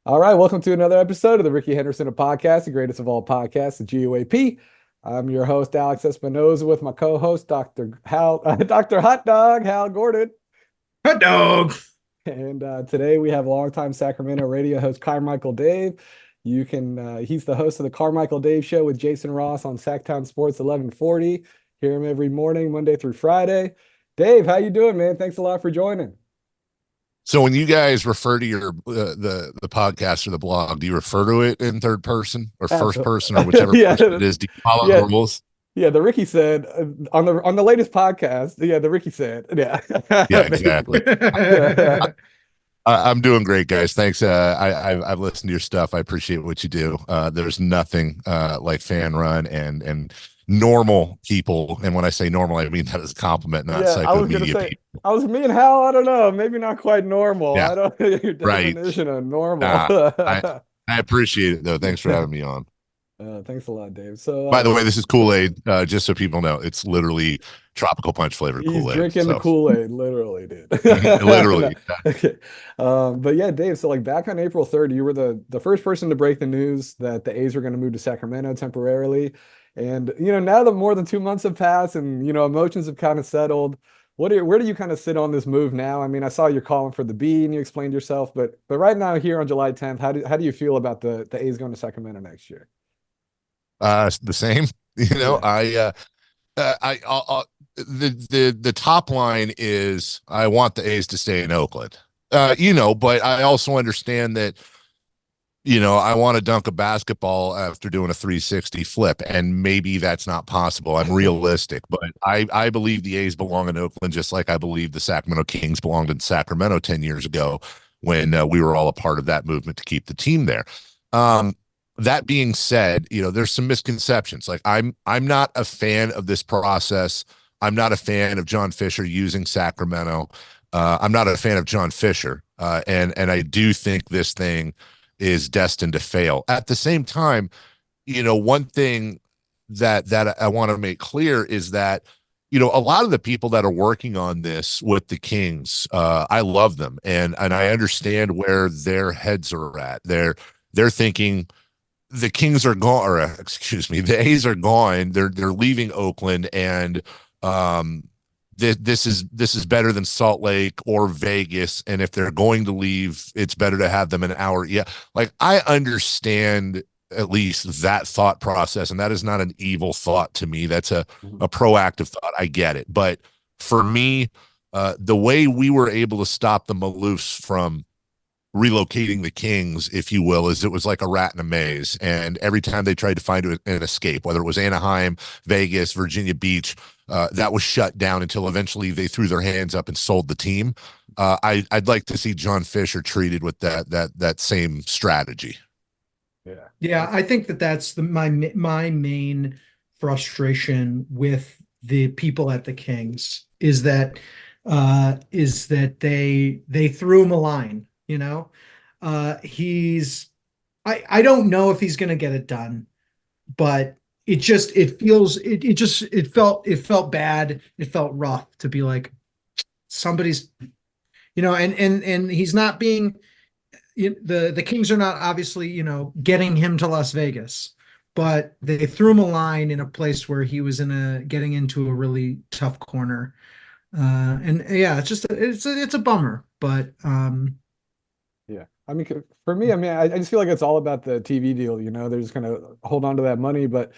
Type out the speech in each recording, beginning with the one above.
All right, welcome to another episode of the Ricky Henderson Podcast, the greatest of all podcasts, the GUAP. I'm your host, Alex Espinoza, with my co-host, Dr. Hal, Dr. Hot Dog, Hal Gordon. Hot dog. And today we have longtime Sacramento radio host Carmichael Dave. He's the host of the Carmichael Dave Show with Jason Ross on Sacktown Sports 1140. Hear him every morning, Monday through Friday. Dave, how you doing, man? Thanks a lot for joining. So when you guys refer to your the podcast or the blog, do you refer to it in third person or first person or whichever Yeah, person it is? Do you follow yeah, the rules? yeah. The Ricky said on the latest podcast. Yeah, the Ricky said. Yeah, Yeah, exactly. basically. I'm doing great, guys. Thanks. I've listened to your stuff. I appreciate what you do. There's nothing like fan run and normal people. And when I say normal, I mean that as a compliment, not Yeah, I psycho was gonna media say, people. I was me and Hal. I don't know, maybe not quite normal. Yeah, I don't know your right. definition of normal. Uh, I I appreciate it though. Thanks for having me on. Thanks a lot, Dave. So By the way, this is Kool-Aid. Just so people know, it's literally tropical punch flavored he's Kool-Aid. drinking the So Kool-Aid, literally, dude. No. literally. Okay. But yeah, Dave, so like back on April 3rd, you were the first person to break the news that the A's were going to move to Sacramento temporarily. And now that more than 2 months have passed and emotions have kind of settled, where do you kind of sit on this move now? I mean, I saw your column for the B and you explained yourself, but right now here on July 10th, how do you feel about the A's going to Sacramento next year? The same. You know, Yeah. the top line is I want the A's to stay in Oakland. But I also understand that, I want to dunk a basketball after doing a 360 flip, and maybe that's not possible. I'm realistic, but I believe the A's belong in Oakland, just like I believe the Sacramento Kings belonged in Sacramento 10 years ago when we were all a part of that movement to keep the team there. That being said, there's some misconceptions. Like I'm not a fan of this process. I'm not a fan of John Fisher using Sacramento. I'm not a fan of John Fisher. And I do think this thing is destined to fail. At the same time, one thing that I want to make clear is that, a lot of the people that are working on this with the Kings, I love them and I understand where their heads are at. They're thinking the Kings are gone, or excuse me, the A's are gone. They're leaving Oakland, and this is better than Salt Lake or Vegas. And if they're going to leave, it's better to have them an hour. Yeah, like I understand at least that thought process, and that is not an evil thought to me. That's a proactive thought. I get it, but for me, the way we were able to stop the Maloofs from relocating the Kings, if you will, is it was like a rat in a maze. And every time they tried to find an escape, whether it was Anaheim, Vegas, Virginia Beach, that was shut down until eventually they threw their hands up and sold the team. I'd like to see John Fisher treated with that same strategy. Yeah. Yeah, I think that's my main frustration with the people at the Kings is that they threw him a line, I don't know if he's going to get it done, but it felt bad. It felt rough to be like somebody's, and he's not being, the Kings are not obviously, getting him to Las Vegas, but they threw him a line in a place where he was getting into a really tough corner. And yeah, it's a bummer, but Yeah. I mean, for me, I just feel like it's all about the TV deal, they're just gonna hold on to that money. But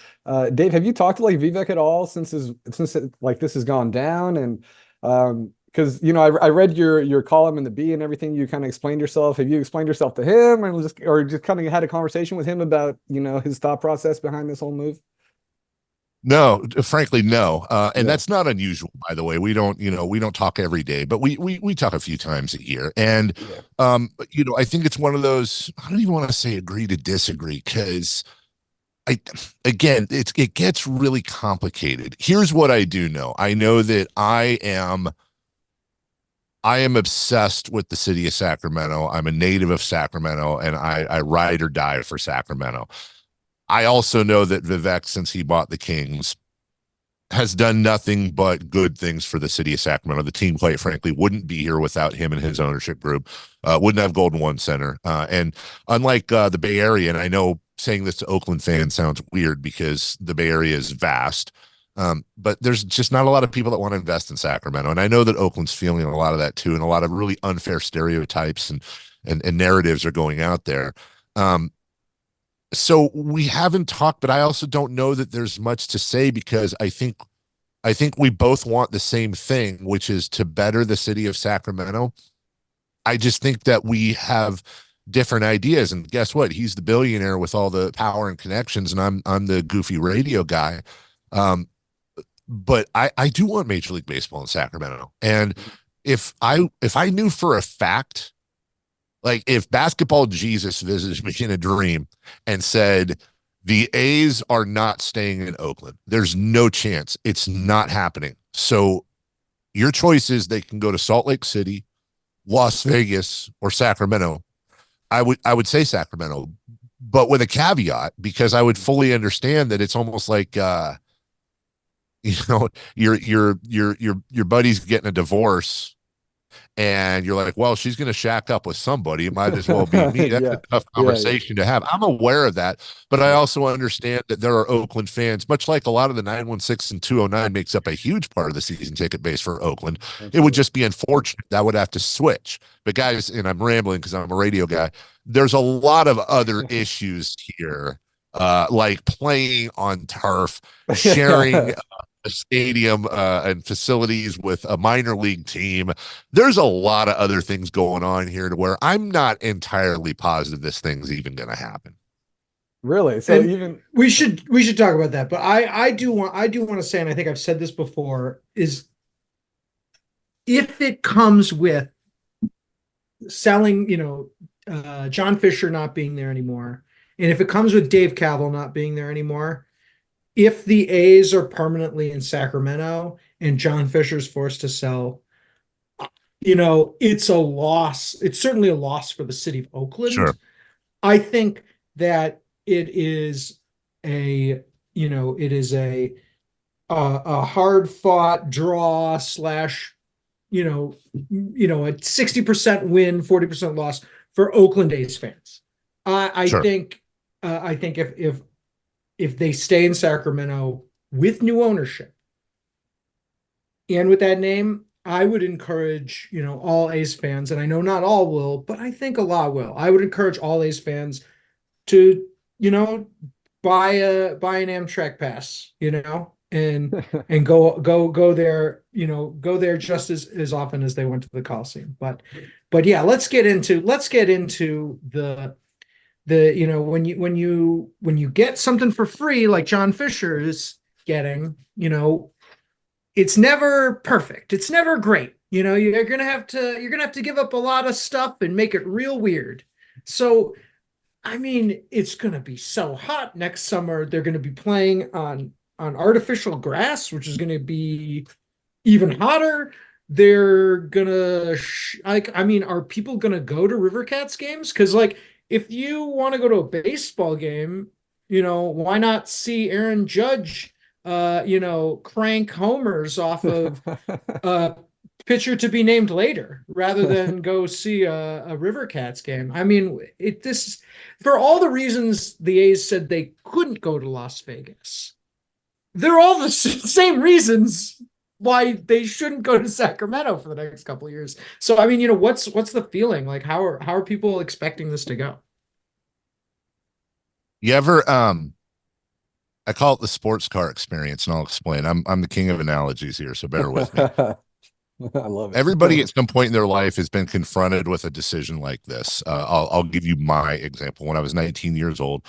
Dave, have you talked to like Vivek at all like this has gone down? And because I read your column in the B and everything, you kind of explained yourself. Have you explained yourself to him and just kind of had a conversation with him about, his thought process behind this whole move? No, frankly, no. And Yeah. that's not unusual, by the way. We don't talk every day, but we talk a few times a year. And Yeah. I think it's one of those, I don't even want to say agree to disagree, because it gets really complicated. Here's what I do know. I know that I am obsessed with the city of Sacramento. I'm a native of Sacramento, and I ride or die for Sacramento. I also know that Vivek, since he bought the Kings, has done nothing but good things for the city of Sacramento. The team, quite frankly, wouldn't be here without him and his ownership group. Wouldn't have Golden One Center. And unlike the Bay Area, and I know saying this to Oakland fans sounds weird because the Bay Area is vast, but there's just not a lot of people that want to invest in Sacramento. And I know that Oakland's feeling a lot of that too, and a lot of really unfair stereotypes and narratives are going out there. So we haven't talked, but I also don't know that there's much to say because I think we both want the same thing, which is to better the city of Sacramento. I just think that we have different ideas. And guess what? He's the billionaire with all the power and connections, and I'm the goofy radio guy. But I do want Major League Baseball in Sacramento. And if I knew for a fact, like if basketball Jesus visited me in a dream and said, the A's are not staying in Oakland, there's no chance, it's not happening. So your choice is they can go to Salt Lake City, Las Vegas, or Sacramento. I would say Sacramento, but with a caveat, because I would fully understand that it's almost like your buddy's getting a divorce and you're like, well, she's going to shack up with somebody. It might as well be me. That's a tough conversation to have. I'm aware of that, but I also understand that there are Oakland fans, much like a lot of the 916 and 209 makes up a huge part of the season ticket base for Oakland. Absolutely. It would just be unfortunate that would have to switch. But guys, and I'm rambling because I'm a radio guy, there's a lot of other issues here, like playing on turf, sharing a stadium and facilities with a minor league team. There's a lot of other things going on here to where I'm not entirely positive this thing's even going to happen. Really? So and even we should talk about that. But I do want to say, and I think I've said this before, is if it comes with selling, John Fisher not being there anymore, and if it comes with Dave Kaval not being there anymore, if the A's are permanently in Sacramento and John Fisher's forced to sell, it's a loss. It's certainly a loss for the city of Oakland. Sure. I think that it is a hard fought draw / a 60% win, 40% loss for Oakland A's fans. Sure. I think if they stay in Sacramento with new ownership and with that name, I would encourage, all A's fans, and I know not all will, but I think a lot will. I would encourage all A's fans to, buy an Amtrak pass, and go there, go there just as often as they went to the Coliseum. But yeah, let's get into the when you get something for free like John Fisher is getting, it's never perfect. It's never great. You're gonna have to give up a lot of stuff and make it real weird. So, I mean, it's gonna be so hot next summer. They're gonna be playing on artificial grass, which is gonna be even hotter. They're gonna are people gonna go to River Cats games? Because if you want to go to a baseball game, why not see Aaron Judge, crank homers off of a pitcher to be named later rather than go see a River Cats game? I mean, this for all the reasons the A's said they couldn't go to Las Vegas. They're all the same reasons why they shouldn't go to Sacramento for the next couple of years. So, I mean, what's the feeling? Like, how are people expecting this to go? You ever, I call it the sports car experience, and I'll explain. I'm the king of analogies here, so bear with me. I love it. Everybody at some point in their life has been confronted with a decision like this. I'll give you my example. When I was 19 years old,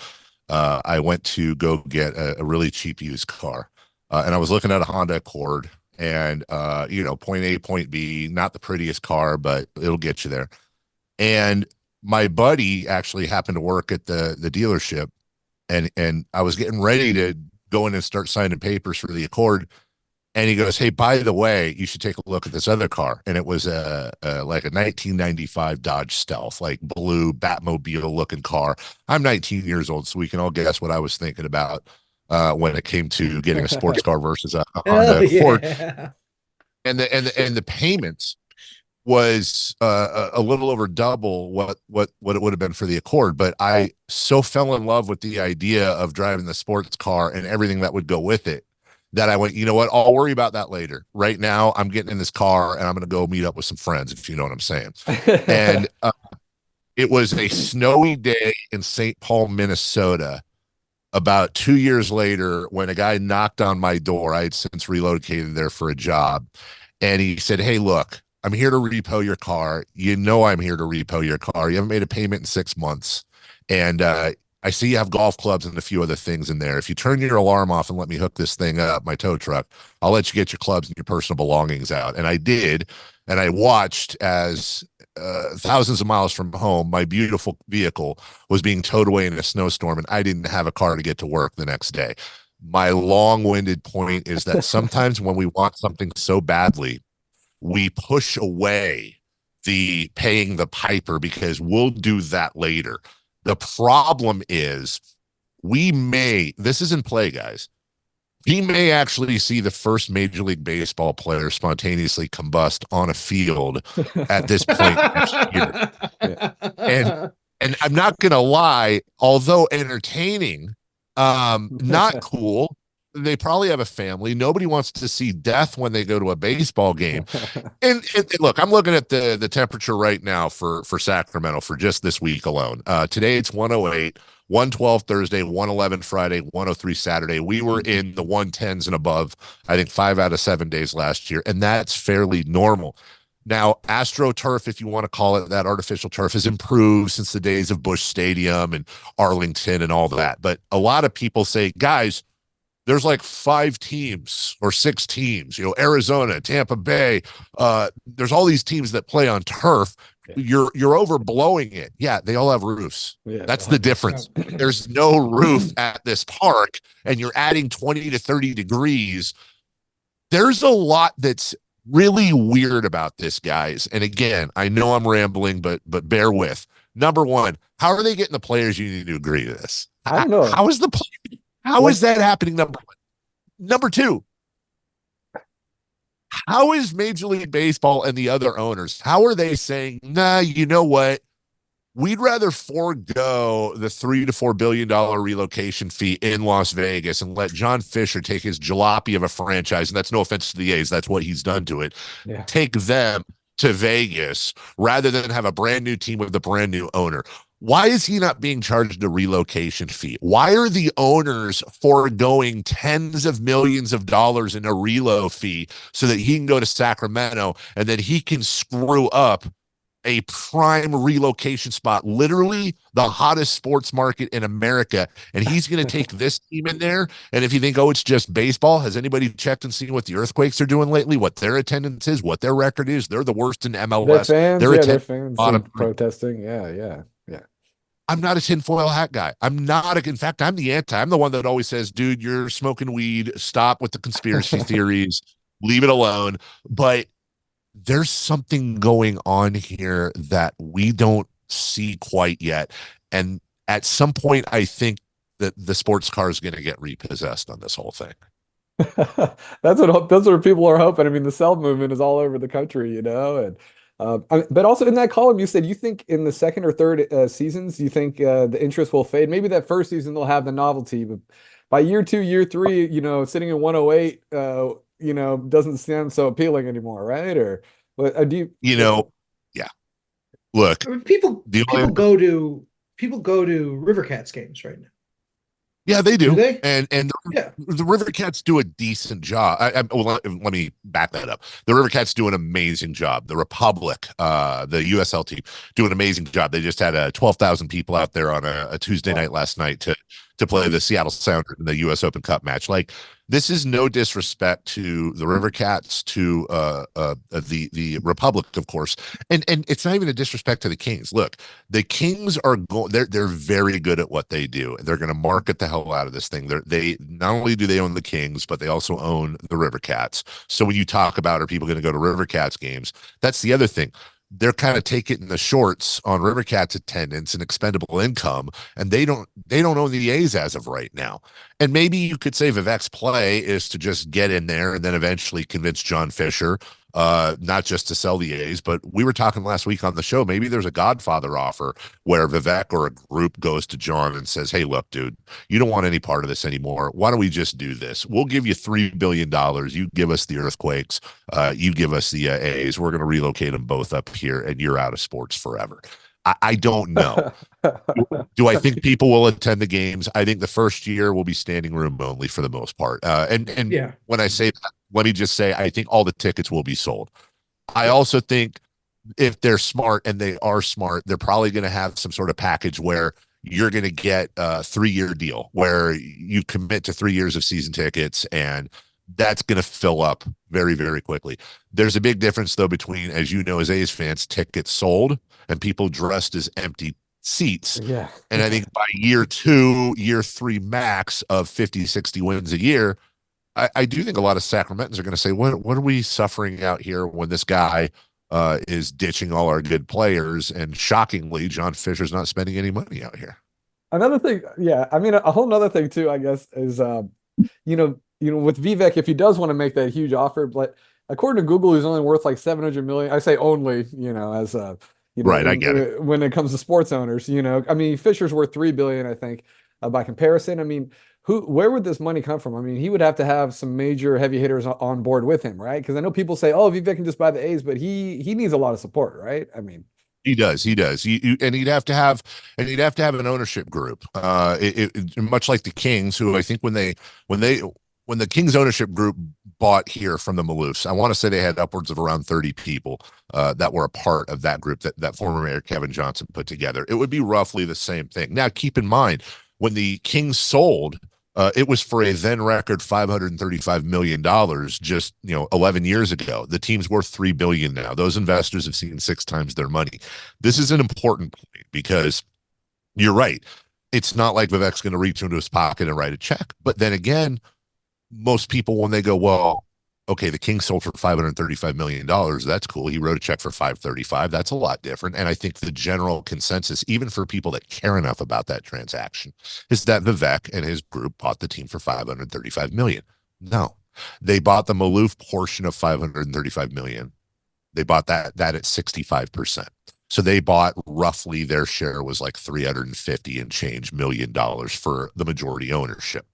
I went to go get a really cheap used car, and I was looking at a Honda Accord. And, point A, point B, not the prettiest car, but it'll get you there. And my buddy actually happened to work at the dealership, and I was getting ready to go in and start signing papers for the Accord. And he goes, hey, by the way, you should take a look at this other car. And it was like a 1995 Dodge Stealth, like blue Batmobile looking car. I'm 19 years old, so we can all guess what I was thinking about. when it came to getting a sports car versus a Hell Honda Accord. yeah. And the payments was a little over double what it would have been for the Accord. But I so fell in love with the idea of driving the sports car and everything that would go with it that I went, you know what, I'll worry about that later. Right now, I'm getting in this car and I'm going to go meet up with some friends, if you know what I'm saying. And it was a snowy day in St. Paul, Minnesota, about 2 years later, when a guy knocked on my door. I had since relocated there for a job. And he said, hey, look, I'm here to repo your car. You know, I'm here to repo your car. You haven't made a payment in 6 months. And I see you have golf clubs and a few other things in there. If you turn your alarm off and let me hook this thing up, my tow truck, I'll let you get your clubs and your personal belongings out. And I did. And I watched as thousands of miles from home, my beautiful vehicle was being towed away in a snowstorm, and I didn't have a car to get to work the next day. My long-winded point is that sometimes when we want something so badly, we push away the paying the piper because we'll do that later. The problem is this is in play, guys. We may actually see the first Major League Baseball player spontaneously combust on a field at this point next year. Yeah. And I'm not going to lie, although entertaining, not cool. They probably have a family. Nobody wants to see death when they go to a baseball game. And look, I'm looking at the temperature right now for Sacramento for just this week alone. Today it's 108. 112 Thursday, 111 Friday, 103 Saturday. We were in the 110s and above, I think 5 out of 7 days last year, and that's fairly normal. Now, AstroTurf, if you want to call it that, artificial turf, has improved since the days of Busch Stadium and Arlington and all that. But a lot of people say, guys, there's like 5 teams or 6 teams, Arizona, Tampa Bay. There's all these teams that play on turf. You're overblowing it. Yeah, they all have roofs. Yeah, that's the difference. There's no roof at this park, and you're adding 20 to 30 degrees. There's a lot that's really weird about this, guys. And again, I know I'm rambling, but bear with. Number one, how are they getting the players union to agree to this? I don't know. How is that happening? Number one. Number two, how is Major League Baseball and the other owners, how are they saying, nah, you know what? We'd rather forego the $3 to $4 billion relocation fee in Las Vegas and let John Fisher take his jalopy of a franchise. And that's no offense to the A's. That's what he's done to it. Yeah. Take them to Vegas rather than have a brand new team with a brand new owner. Why is he not being charged a relocation fee? Why are the owners foregoing tens of millions of dollars in a relo fee so that he can go to Sacramento and then he can screw up a prime relocation spot, literally the hottest sports market in America, and he's going to take this team in there? And if you think, oh, it's just baseball, has anybody checked and seen what the Earthquakes are doing lately, what their attendance is, what their record is? They're the worst in MLS. Their fans are protesting. Yeah. I'm not a tinfoil hat guy. In fact, I'm the anti. I'm the one that always says, dude, you're smoking weed. Stop with the conspiracy theories. Leave it alone. But there's something going on here that we don't see quite yet. And at some point, I think that the sports car is going to get repossessed on this whole thing. That's what people are hoping. I mean, the self movement is all over the country, and but also in that column, you said you think in the second or third seasons, you think the interest will fade. Maybe that first season they'll have the novelty, but by year 2, year 3, sitting in 108, doesn't sound so appealing anymore, right? Or do you? Yeah. Look, I mean, people go to River Cats games right now. Yeah, they do. Do they? And the River Cats do a decent job. Let me back that up. The River Cats do an amazing job. The Republic, the USL team, do an amazing job. They just had 12,000 people out there on a Tuesday night last night to play the Seattle Sounders in the U.S. Open Cup match. Like, this is no disrespect to the River Cats, to the Republic, of course, and it's not even a disrespect to the Kings. Look, the Kings are they're very good at what they do. They're going to market the hell out of this thing. They not only do they own the Kings, but they also own the River Cats. So when you talk about, are people going to go to River Cats games? That's the other thing. they're kind of taking the shorts on Rivercats attendance and expendable income, and they don't own the A's as of right now. And maybe you could say Vivek's play is to just get in there and then eventually convince John Fisher, not just to sell the A's, but we were talking last week on the show, maybe there's a Godfather offer where Vivek or a group goes to John and says, hey, look, dude, you don't want any part of this anymore. Why don't we just do this? We'll give you $3 billion. You give us the Earthquakes. You give us the A's. We're going to relocate them both up here, and you're out of sports forever. I don't know. Do I think people will attend the games? I think the first year will be standing room only for the most part. And Yeah. when I say that, let me just say, I think all the tickets will be sold. I also think if they're smart, and they are smart, they're probably going to have some sort of package where you're going to get a 3-year deal where you commit to 3 years of season tickets, and that's going to fill up very, very quickly. There's a big difference, though, between, as you know, as A's fans, tickets sold and people dressed as empty seats. Yeah. And I think by year 2, year 3 max of 50, 60 wins a year, I do think a lot of Sacramentans are going to say, what are we suffering out here when this guy is ditching all our good players? And shockingly, John Fisher's not spending any money out here. Another thing, yeah, I mean, a whole nother thing too, I guess, is with Vivek, if he does want to make that huge offer, but according to Google, he's only worth like 700 million. I say only, as Right, I get it. when it comes to sports owners, I mean, Fisher's worth 3 billion, I think, by comparison. I mean, where would this money come from? I mean, he would have to have some major heavy hitters on board with him, right? Because I know people say, "Oh, Vivek can just buy the A's," but he needs a lot of support, right? I mean, he does. And he'd have to have an ownership group. Much like the Kings, who I think when the Kings ownership group bought here from the Maloofs, I want to say they had upwards of around 30 people that were a part of that group that former mayor Kevin Johnson put together. It would be roughly the same thing. Now, keep in mind, when the Kings sold, it was for a then record $535 million just 11 years ago. The team's worth $3 billion now. Those investors have seen 6 times their money. This is an important point because you're right. It's not like Vivek's going to reach into his pocket and write a check. But then again, most people, when they go, well, okay, the Kings sold for $535 million. That's cool. He wrote a check for $535. That's a lot different. And I think the general consensus, even for people that care enough about that transaction, is that Vivek and his group bought the team for $535 million. No, they bought the Maloof portion of $535 million. They bought that at 65%. So they bought roughly, their share was like $350 and change million for the majority ownership.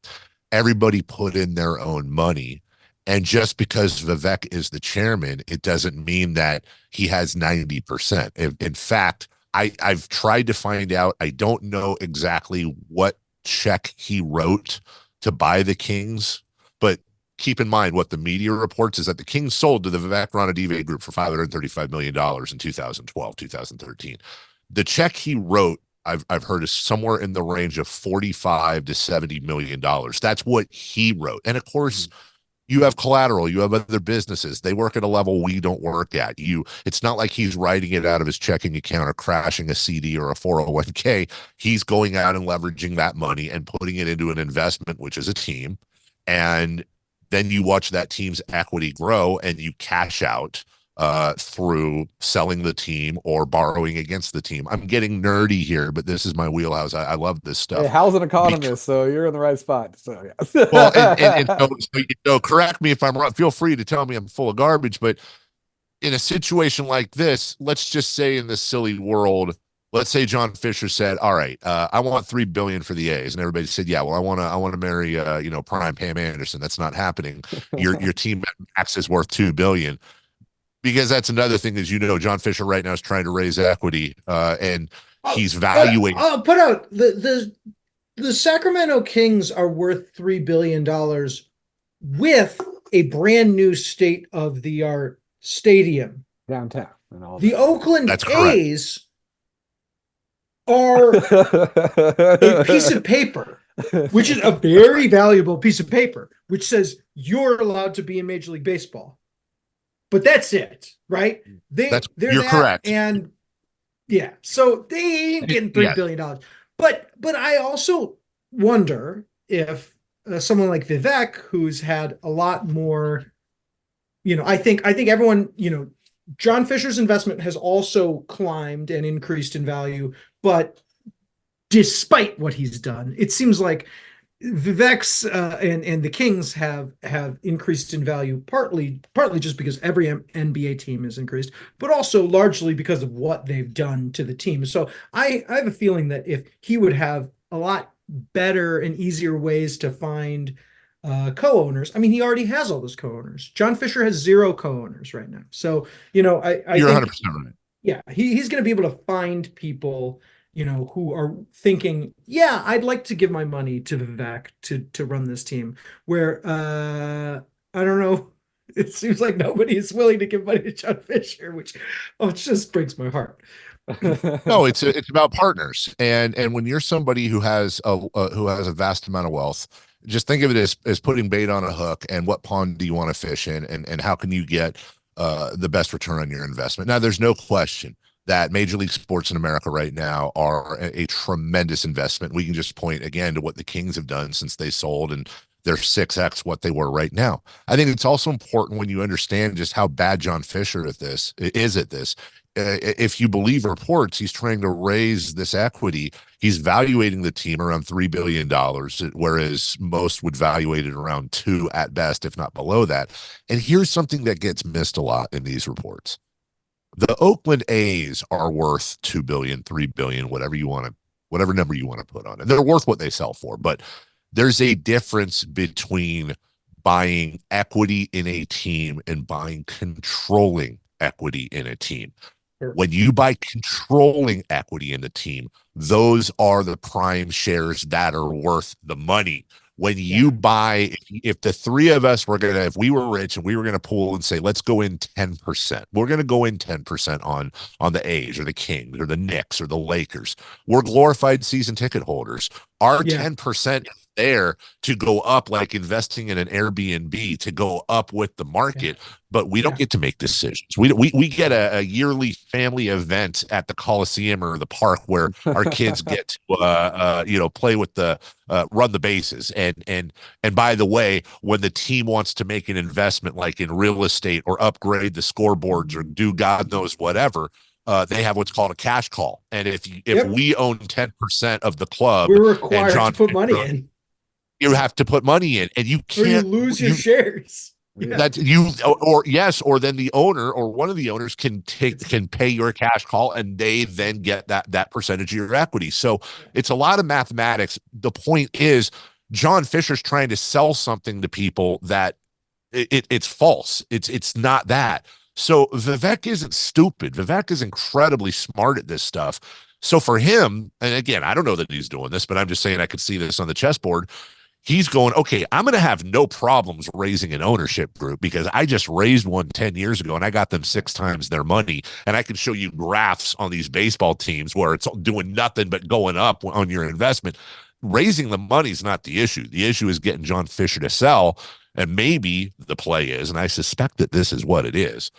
Everybody put in their own money. And just because Vivek is the chairman, it doesn't mean that he has 90%. In fact, I've tried to find out. I don't know exactly what check he wrote to buy the Kings, but keep in mind what the media reports is that the Kings sold to the Vivek Ranadive group for $535 million in 2012, 2013. The check he wrote, I've heard, is somewhere in the range of $45 to $70 million. That's what he wrote. And of course, you have collateral, you have other businesses. They work at a level we don't work at. It's not like he's writing it out of his checking account or crashing a CD or a 401k. He's going out and leveraging that money and putting it into an investment, which is a team. And then you watch that team's equity grow and you cash out through selling the team or borrowing against the team. I'm getting nerdy here, but this is my wheelhouse. I love this stuff. Hey, Hal's an economist, so you're in the right spot. So yeah. Well, so, correct me if I'm wrong. Feel free to tell me I'm full of garbage, but in a situation like this, let's just say in this silly world, let's say John Fisher said, "All right, I want $3 billion for the A's," and everybody said, "Yeah, well, I want to marry prime Pam Anderson." That's not happening. Your team max is worth $2 billion. Because that's another thing, as you know, John Fisher right now is trying to raise equity, and he's valuing. I'll put out the Sacramento Kings are worth $3 billion with a brand new state of the art stadium downtown and all the that. Oakland That's correct. A's are a piece of paper, which is a very valuable piece of paper, which says you're allowed to be in Major League Baseball. But that's it, right? You're correct. And yeah, so they ain't getting $3 billion. But I also wonder if someone like Vivek, who's had a lot more, I think everyone, John Fisher's investment has also climbed and increased in value, but despite what he's done, it seems like Vivek's and the Kings have increased in value partly just because every NBA team has increased, but also largely because of what they've done to the team. So I have a feeling that if he would have a lot better and easier ways to find co-owners. I mean, he already has all those co-owners. John Fisher has zero co-owners right now. So, I You're think 100% right. yeah, he's going to be able to find people, who are thinking, yeah, I'd like to give my money to Vivek to run this team. Where I don't know, it seems like nobody is willing to give money to John Fisher, which it just breaks my heart. No, it's about partners, and when you're somebody who has a vast amount of wealth, just think of it as putting bait on a hook, and what pond do you want to fish in, and how can you get the best return on your investment. Now, there's no question that Major League Sports in America right now are a tremendous investment. We can just point again to what the Kings have done since they sold, and they're 6x what they were right now. I think it's also important when you understand just how bad John Fisher is at this. If you believe reports, he's trying to raise this equity. He's valuating the team around $3 billion, whereas most would valuate it around 2 at best, if not below that. And here's something that gets missed a lot in these reports. The Oakland A's are worth 2 billion, 3 billion, whatever number you want to put on it. They're worth what they sell for, but there's a difference between buying equity in a team and buying controlling equity in a team. When you buy controlling equity in the team, those are the prime shares that are worth the money. When you buy, if the three of us if we were rich and we were going to pool and say, let's go in 10%, we're going to go in 10% on the A's or the Kings or the Knicks or the Lakers. We're glorified season ticket holders. Our 10% is there to go up, like investing in an Airbnb, to go up with the market, but we don't get to make decisions. We get a yearly family event at the Coliseum or the park where our kids get to play with the run the bases. And by the way, when the team wants to make an investment like in real estate or upgrade the scoreboards or do God knows whatever, they have what's called a cash call. And if we own 10% of the club, we're required to put money in. You have to put money in, and you can't, or you lose your shares. That you or then the owner or one of the owners can pay your cash call, and they then get that percentage of your equity. So it's a lot of mathematics. The point is, John Fisher's trying to sell something to people that it's false. It's not that. So Vivek isn't stupid. Vivek is incredibly smart at this stuff. So for him, and again, I don't know that he's doing this, but I'm just saying I could see this on the chessboard. He's going, okay, I'm going to have no problems raising an ownership group because I just raised one 10 years ago and I got them 6 times their money. And I can show you graphs on these baseball teams where it's doing nothing but going up on your investment. Raising the money is not the issue. The issue is getting John Fisher to sell. And maybe the play is, and I suspect that this is what it is,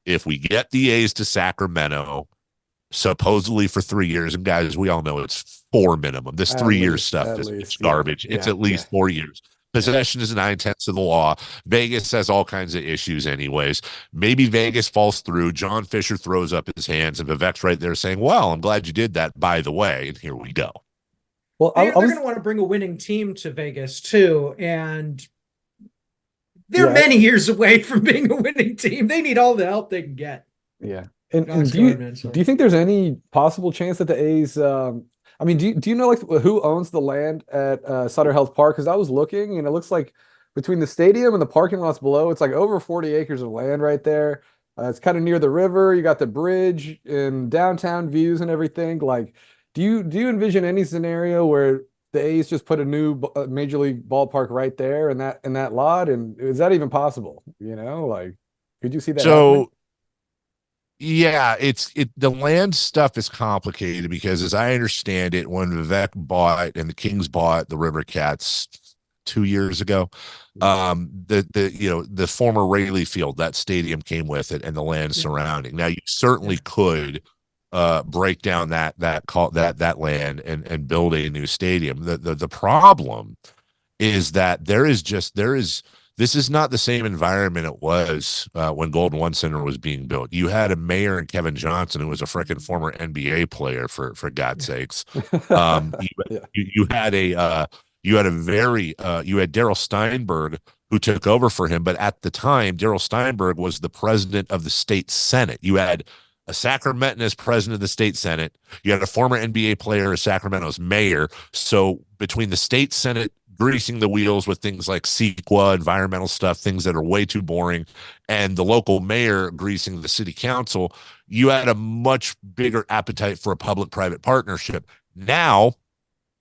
if we get the A's to Sacramento, supposedly for 3 years, and guys, we all know it's 4 minimum. This 3 years stuff is garbage. It's at least 4 years. Possession is 9/10 of the law. Vegas has all kinds of issues anyways. Maybe Vegas falls through. John Fisher throws up his hands, and Vivek's right there saying, well, I'm glad you did that, by the way, and here we go. Well, they're going to want to bring a winning team to Vegas too, and they're many years away from being a winning team. They need all the help they can get. Yeah. And do you think there's any possible chance that the A's I mean, do you know like who owns the land at Sutter Health Park? Because I was looking and it looks like between the stadium and the parking lots below, it's like over 40 acres of land right there. It's kind of near the river. You got the bridge and downtown views and everything. Like, do you envision any scenario where the A's just put a new major league ballpark right there in that lot? And is that even possible? Like, could you see that happening? Yeah, the land stuff is complicated because, as I understand it, when Vivek bought and the Kings bought the River Cats 2 years ago, the former Rayleigh Field, that stadium came with it and the land surrounding. Now, you certainly could break down that land and build a new stadium. The problem is that there is this is not the same environment it was when Golden One Center was being built. You had a mayor and Kevin Johnson, who was a freaking former NBA player, for God's sakes. You, Yeah. you had a you had a very you had Darrell Steinberg, who took over for him, but at the time, Darrell Steinberg was the president of the state Senate. You had a Sacramentan as president of the state Senate. You had a former NBA player as Sacramento's mayor. So between the state Senate greasing the wheels with things like CEQA, environmental stuff, things that are way too boring, and the local mayor greasing the city council, you had a much bigger appetite for a public-private partnership. Now,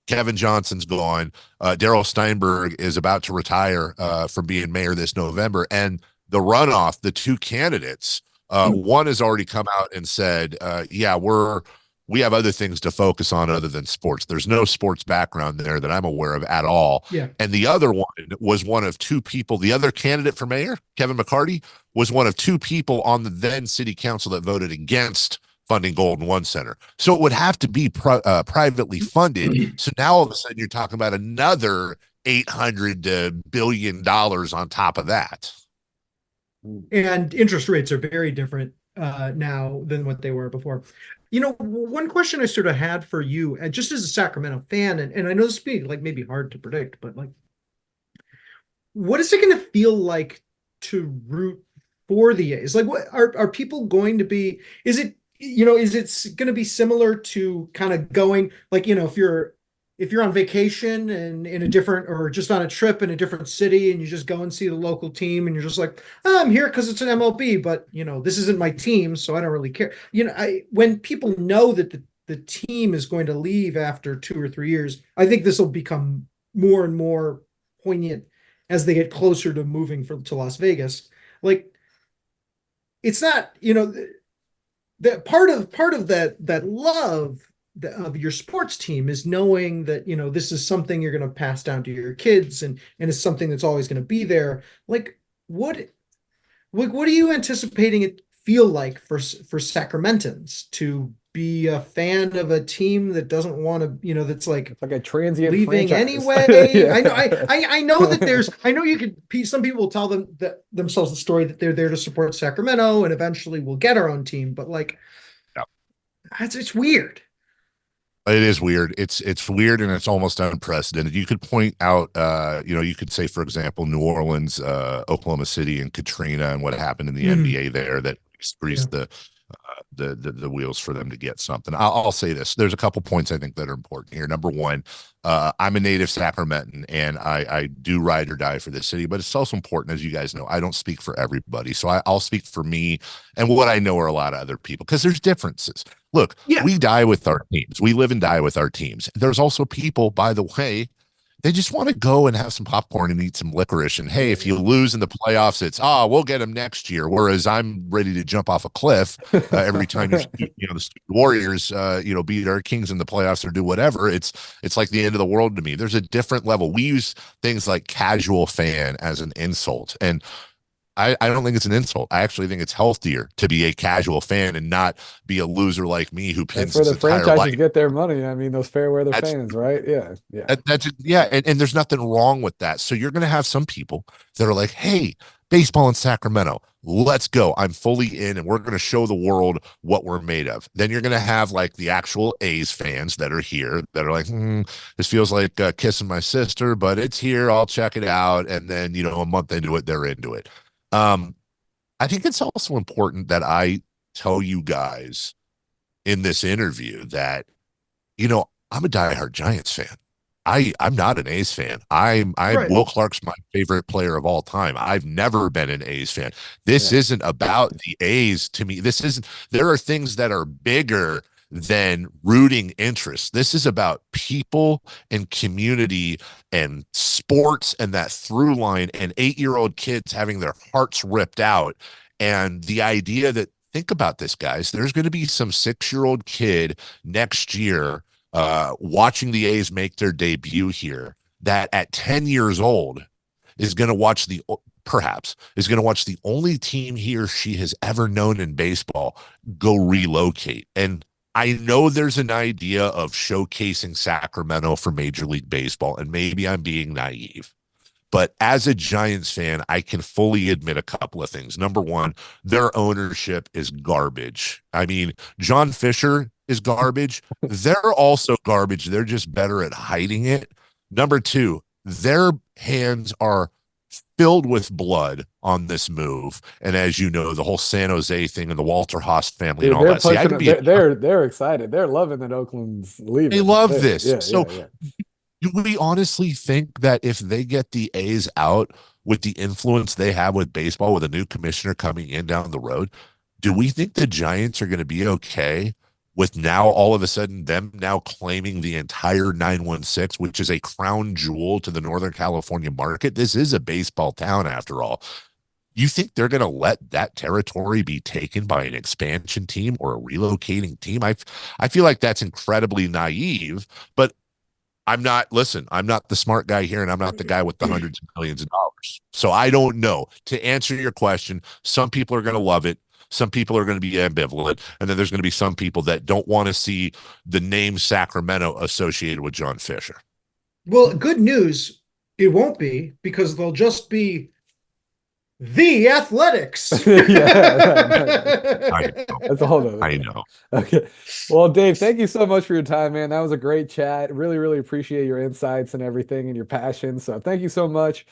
Kevin Johnson's gone. Darrell Steinberg is about to retire from being mayor this November. And the runoff, the two candidates, one has already come out and said, yeah, we have other things to focus on other than sports. There's no sports background there that I'm aware of at all. Yeah. And the other one was one of two people. The other candidate for mayor, Kevin McCarty, was one of two people on the then city council that voted against funding Golden One Center. So it would have to be privately funded. So now all of a sudden you're talking about another $800 billion on top of that. And interest rates are very different now than what they were before. You know, one question I sort of had for you, and just as a Sacramento fan, and I know this being like maybe hard to predict, but like, what is it going to feel like to root for the A's? Like, what are people going to be? Is it, you know, is it going to be similar to kind of going like, you know, if you're on vacation and in a different, or just on a trip in a different city, and you just go and see the local team, and you're just like, oh, I'm here because it's an MLB, but you know, this isn't my team, so I don't really care. You know, when people know that the team is going to leave after 2 or 3 years, I think this will become more and more poignant as they get closer to moving to Las Vegas. Like, it's not, you know, that part of that love of your sports team is knowing that, you know, this is something you're going to pass down to your kids, and it's something that's always going to be there. Like, what are you anticipating it feel like for Sacramentans to be a fan of a team that doesn't want to, you know, that's like It's like a transient leaving franchise. anyway? Yeah. I know that I know you could, some people will tell themselves the story that they're there to support Sacramento and eventually we'll get our own team, but like, Yeah. it's weird. It is weird. It's weird, and it's almost unprecedented. You could point out, you know, you could say, for example, New Orleans, Oklahoma City, and Katrina, and what happened in the NBA there that greased the wheels for them to get something. I'll say this: there's a couple points I think that are important here. Number one, I'm a native Sacramentan, and I do ride or die for this city. But it's also important, as you guys know, I don't speak for everybody, so I'll speak for me and what I know are a lot of other people, because there's differences. Look, we die with our teams. We live and die with our teams. There's also people, by the way, they just want to go and have some popcorn and eat some licorice. And hey, if you lose in the playoffs, it's we'll get them next year. Whereas I'm ready to jump off a cliff every time you know, the Warriors you know, beat our Kings in the playoffs or do whatever. It's like the end of the world to me. There's a different level. We use things like casual fan as an insult, and I don't think it's an insult. I actually think it's healthier to be a casual fan and not be a loser like me who pins That's where his the entire franchises life. get their money. I mean, those fair weather fans, right? Yeah. And there's nothing wrong with that. So you're going to have some people that are like, hey, baseball in Sacramento, let's go. I'm fully in, and we're going to show the world what we're made of. Then you're going to have like the actual A's fans that are here that are like, this feels like kissing my sister, but it's here. I'll check it out. And then, you know, a month into it, they're into it. I think it's also important that I tell you guys in this interview that, you know, I'm a diehard Giants fan. I'm not an A's fan. Right. Will Clark's my favorite player of all time. I've never been an A's fan. This isn't about the A's to me. There are things that are bigger than rooting interest. This is about people and community and sports and that through line and 8-year-old kids having their hearts ripped out. And the idea that, think about this, guys, there's going to be some 6-year-old kid next year watching the A's make their debut here that at 10 years old is going to watch the only team he or she has ever known in baseball go relocate. And I know there's an idea of showcasing Sacramento for Major League Baseball, and maybe I'm being naive, But as a Giants fan, I can fully admit a couple of things. Number one, their ownership is garbage. I mean, John Fisher is garbage. They're also garbage. They're just better at hiding it. Number two, their hands are filled with blood on this move. And as you know, the whole San Jose thing and the Walter Haas family Dude, and all they're that. See, I pushing could it. be, They're excited. They're loving that Oakland's leaving. they love this. Yeah, So yeah, yeah. do we honestly think that if they get the A's out with the influence they have with baseball, with a new commissioner coming in down the road, do we think the Giants are going to be okay with now all of a sudden them now claiming the entire 916, which is a crown jewel to the Northern California market? This is a baseball town after all. You think they're going to let that territory be taken by an expansion team or a relocating team? I feel like that's incredibly naive, but I'm not, listen, I'm not the smart guy here, and I'm not the guy with the hundreds of millions of dollars. So I don't know. To answer your question, some people are going to love it. Some people are going to be ambivalent. And then there's going to be some people that don't want to see the name Sacramento associated with John Fisher. Well, good news, it won't be, because they'll just be the Athletics. Yeah, I know. that's a whole nother I thing. know. Okay. Well, Dave, thank you so much for your time, man. That was a great chat. Really, really appreciate your insights and everything and your passion. So thank you so much.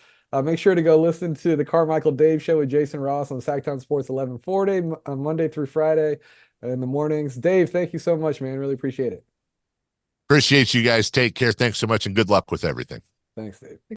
Make sure to go listen to the Carmichael Dave Show with Jason Ross on Sacktown Sports 1140 on Monday through Friday in the mornings. Dave, thank you so much, man. Really appreciate it. Appreciate you guys. Take care. Thanks so much, and good luck with everything. Thanks, Dave.